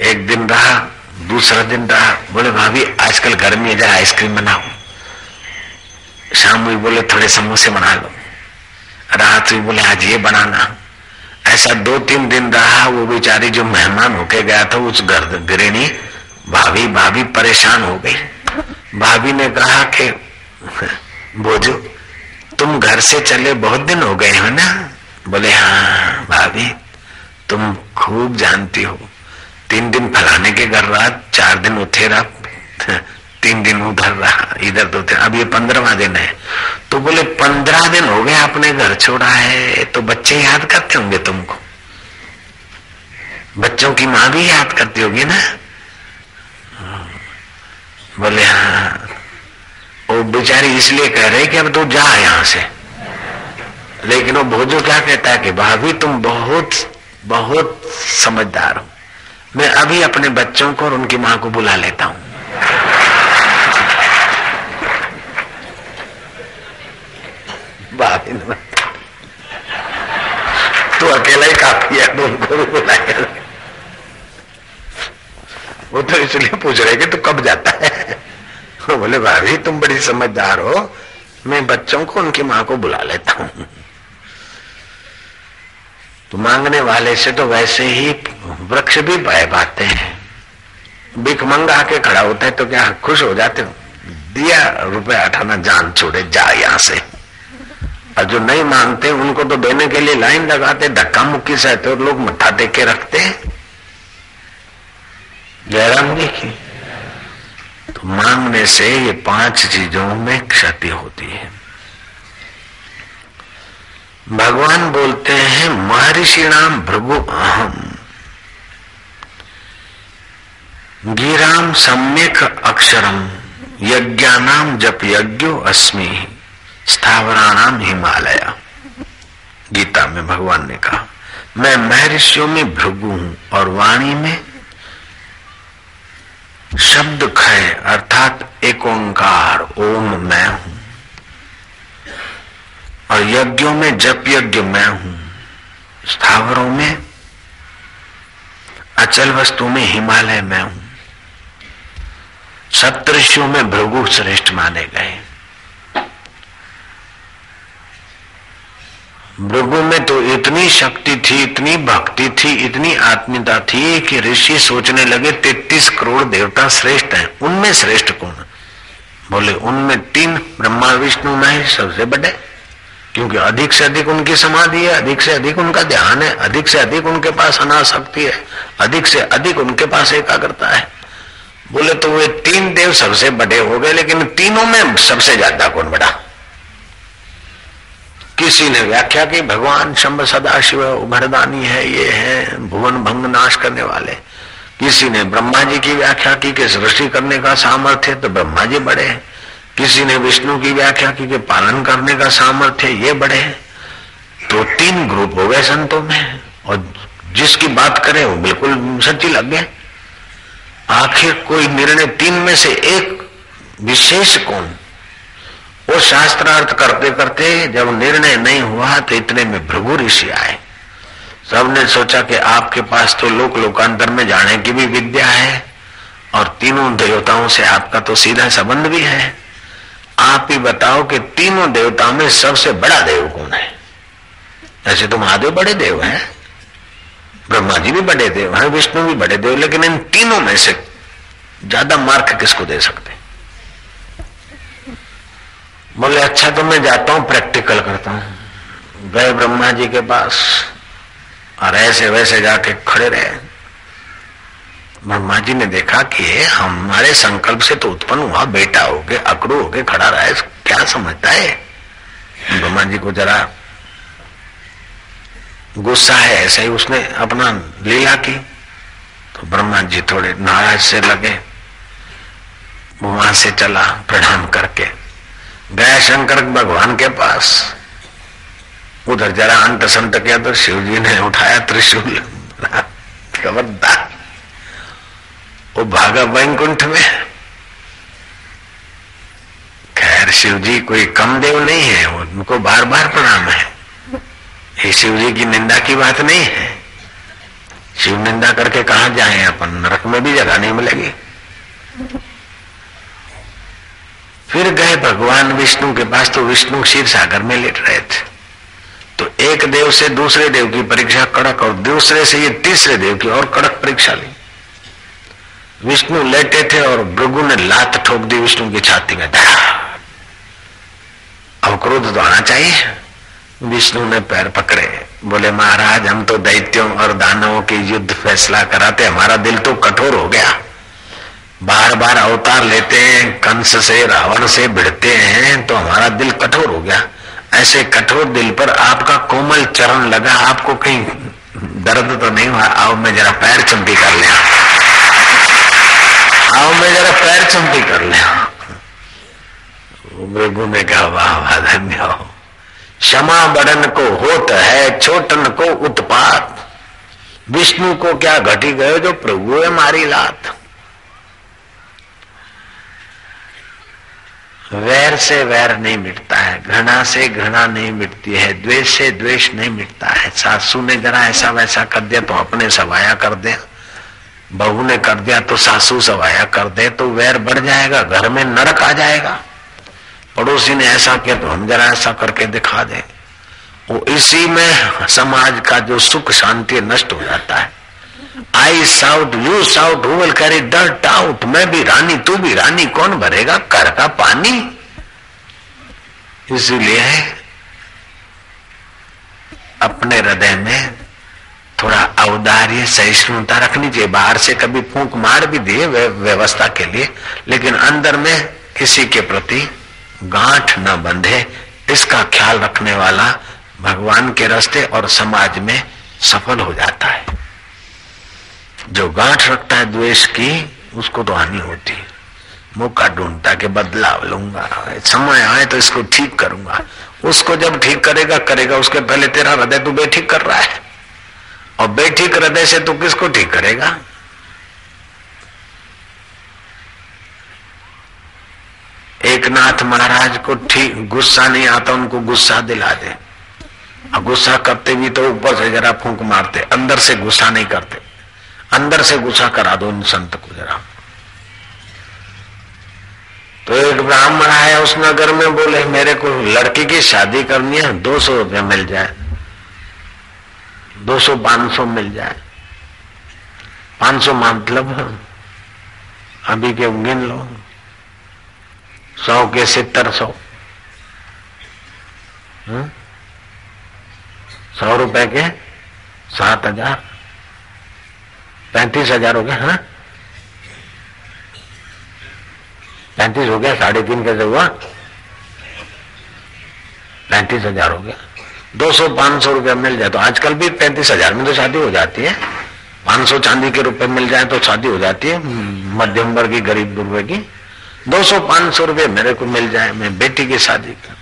एक दिन रहा, दूसरा दिन रहा, बोले भाभी आजकल गर्मी है, जरा आइसक्रीम बनाओ। शाम हुई, बोले थोड़े समोसे बना लो। रात हुई, बोले आज ये बनाना। ऐसा 2-3 दिन रहा। वो बेचारी जो मेहमान होके गया था, उस गृहिणी भाभी भाभी परेशान हो गई। भाभी ने कहा कि भोजो तुम घर से चले बहुत दिन हो गए हो ना? बोले हाँ भाभी, तुम खूब जानती हो, 3 दिन फलाने के घर रहा, 4 दिन उठे रहा, 3 दिन उधर रहा, इधर तो थे, अब ये 15वां दिन है। तो बोले 15 दिन हो गए आपने घर छोड़ा है, तो बच्चे याद करते होंगे तुमको, बच्चों की माँ भी याद करती होगी ना? बोले हाँ। वो बेचारी इसलिए कह रही कि अब तू जा यहां से, लेकिन वो भोजो क्या कहता है कि भाभी तुम बहुत बहुत समझदार हो, मैं अभी अपने बच्चों को और उनकी मां को बुला लेता हूं। भाभी ने तो अकेला ही काफी है, उनको बुलाएगा। वो तो इसलिए पूछ रहे कि तू कब जाता है? वो बोले भाभी तुम बड़ी समझदार हो, मैं बच्चों को उनकी मां को बुला लेता हूं। तो मांगने वाले से तो वैसे ही वृक्ष भी भय पाते हैं। भिखमंगा आके खड़ा होता है तो क्या खुश हो जाते हो? दिया रुपया 18 जान छोड़े, जा यहां से। और जो नहीं मांगते उनको तो देने के लिए लाइन लगाते, धक्का मुक्की सहते और लोग मत्था टेक के रखते हैं। जयराम जी की। तो मांगने से ये 5 चीजों में क्षति होती है। भगवान बोलते हैं महर्षिणाम भृगु अहम गिराम सम्यक अक्षरम यज्ञानाम जप यज्ञो अस्मि स्थावराणाम हिमालय। गीता में भगवान ने कहा मैं महर्षियों में भृगु हूं और वाणी में शब्द खय अर्थात एक ओंकार ओम मैं हूं, और यज्ञों में जप यज्ञ मैं हूं, स्थावरों में अचल वस्तु में हिमालय मैं हूं। सप्तऋषियों में भृगु श्रेष्ठ माने गए। भृगु में तो इतनी शक्ति थी, इतनी भक्ति थी, इतनी आत्मीयता थी कि ऋषि सोचने लगे 33 करोड़ देवता श्रेष्ठ हैं, उनमें श्रेष्ठ कौन? बोले उनमें 3 ब्रह्मा विष्णु महेश सबसे बड़े, क्योंकि अधिक से अधिक उनकी समाधि है, अधिक से अधिक उनका ध्यान है, अधिक से अधिक उनके पास अनासक्ति है, अधिक से अधिक उनके पास एकाग्रता है। बोले तो वे 3 देव सबसे बड़े हो गए, लेकिन तीनों में सबसे ज्यादा कौन बड़ा? किसी ने व्याख्या की भगवान शंभ सदाशिव उभरदानी है, ये है भुवन भंग नाश करने वाले। किसी ने ब्रह्मा जी की व्याख्या की कि सृष्टि करने का सामर्थ्य तो ब्रह्मा जी बड़े हैं। किसी ने विष्णु की व्याख्या की कि पालन करने का सामर्थ्य ये बड़े हैं। तो 3 ग्रुप हो गए संतों में, और जिसकी बात करे वो बिल्कुल सच्ची लग गए। आखिर कोई निर्णय 3 में से एक विशेष कौन? वो शास्त्रार्थ करते करते जब निर्णय नहीं हुआ तो इतने में भृगु ऋषि आए। सबने सोचा कि आपके पास तो लोक लोकांतर में जाने की भी विद्या है और तीनों देवताओं से आपका तो सीधा संबंध भी है। आप ही बताओ कि तीनों देवताओं में सबसे बड़ा देव कौन है? ऐसे तो महादेव बड़े देव हैं, ब्रह्मा जी भी बड़े देव हैं, विष्णु भी बड़े देव, लेकिन इन तीनों में से ज्यादा मार्क किसको दे सकते? बोले अच्छा तो मैं जाता हूं, प्रैक्टिकल करता हूं। गए ब्रह्मा जी के पास और ऐसे वैसे जाके खड़े रहे। ब्रह्मा जी ने देखा कि हमारे संकल्प से तो उत्पन्न हुआ बेटा होके अकड़ू होके खड़ा रहा है, क्या समझता है? ब्रह्मा जी को जरा गुस्सा है, ऐसे ही उसने अपना लीला की। तो ब्रह्मा जी थोड़े नाराज से लगे, वहां से चला प्रणाम करके गया शंकर भगवान के पास। उधर जरा अंत संत किया तो शिव जी ने उठाया त्रिशूल, खबरदार, वो भागा वैकुंठ में। खैर शिव जी कोई कम देव नहीं है, उनको बार बार प्रणाम है, ये शिव जी की निंदा की बात नहीं है। शिव निंदा करके कहां जाए अपन, नरक में भी जगह नहीं मिलेगी। फिर गए भगवान विष्णु के पास, तो विष्णु क्षीर सागर में लेट रहे थे। तो एक देव से दूसरे देव की परीक्षा कड़क, और दूसरे से ये तीसरे देव की और कड़क परीक्षा ली। विष्णु लेटे थे और भृगु ने लात ठोक दी विष्णु की छाती में। अब क्रोध तो आना चाहिए। विष्णु ने पैर पकड़े, बोले महाराज हम तो दैत्यों और दानवों के युद्ध फैसला कराते, हमारा दिल तो कठोर हो गया, बार बार अवतार लेते हैं, कंस से रावण से भिड़ते हैं, तो हमारा दिल कठोर हो गया। ऐसे कठोर दिल पर आपका कोमल चरण लगा, आपको कहीं दर्द तो नहीं हुआ? आओ मैं जरा पैर चंपी कर ले, आओ मैं जरा पैर चंपी कर ले। भृगु ने कहा वाह वाह धन्य हो, क्षमा बड़न को होत है, छोटन को उत्पात। विष्णु को क्या घटी गयो जो प्रभु है मारी लात। वैर से वैर नहीं मिटता है, घृणा से घृणा नहीं मिटती है, द्वेष से द्वेष नहीं मिटता है। सासू ने जरा ऐसा वैसा कर दिया तो अपने सवाया कर दिया, बहू ने कर दिया तो सासू सवाया कर दे, तो वैर बढ़ जाएगा, घर में नरक आ जाएगा। पड़ोसी ने ऐसा किया तो हम जरा ऐसा करके दिखा दें, वो इसी में समाज का जो सुख शांति नष्ट हो जाता है। I sought you sought who will carry dirt out. मैं भी रानी तू भी रानी, कौन भरेगा घर का पानी। इसीलिए अपने हृदय में थोड़ा औदार्य सहिष्णुता रखनी चाहिए। बाहर से कभी फूंक मार भी दिए व्यवस्था के लिए, लेकिन अंदर में किसी के प्रति गांठ न बंधे, इसका ख्याल रखने वाला भगवान के रास्ते और समाज में सफल हो जाता है। जो गांठ रखता है द्वेष की, उसको तो हानि होती है। मौका ढूंढता कि बदलाव लूंगा, समय आए तो इसको ठीक करूंगा। उसको जब ठीक करेगा उसके पहले तेरा हृदय तू बेठीक कर रहा है, और बेठीक हृदय से तू किसको ठीक करेगा। एक नाथ महाराज को ठीक गुस्सा नहीं आता, उनको गुस्सा दिला दे, और गुस्सा करते भी तो ऊपर से जरा फूंक मारते, अंदर से गुस्सा नहीं करते। अंदर से गुस्सा करा दो इन संत को जरा। तो एक ब्राह्मण आया उस नगर में, बोले मेरे को लड़की की शादी करनी है, 200 रुपया मिल जाए, 200-500 मिल जाए। 500 मतलब अभी के गिन लो, 100 के 70-100, 100 रुपए के 7,000, 35,000 हो गया। हाँ 35 हो गया, 3.5 कैसे हुआ? 35,000 हो गया। 200-500 रुपया मिल जाए तो आजकल भी 35,000 में तो शादी हो जाती है। 500 चांदी के रुपए मिल जाए तो शादी हो जाती है मध्यम वर्ग की, गरीब गुरबे की। 200-500 रुपये मेरे को मिल जाए, मैं बेटी की शादी कर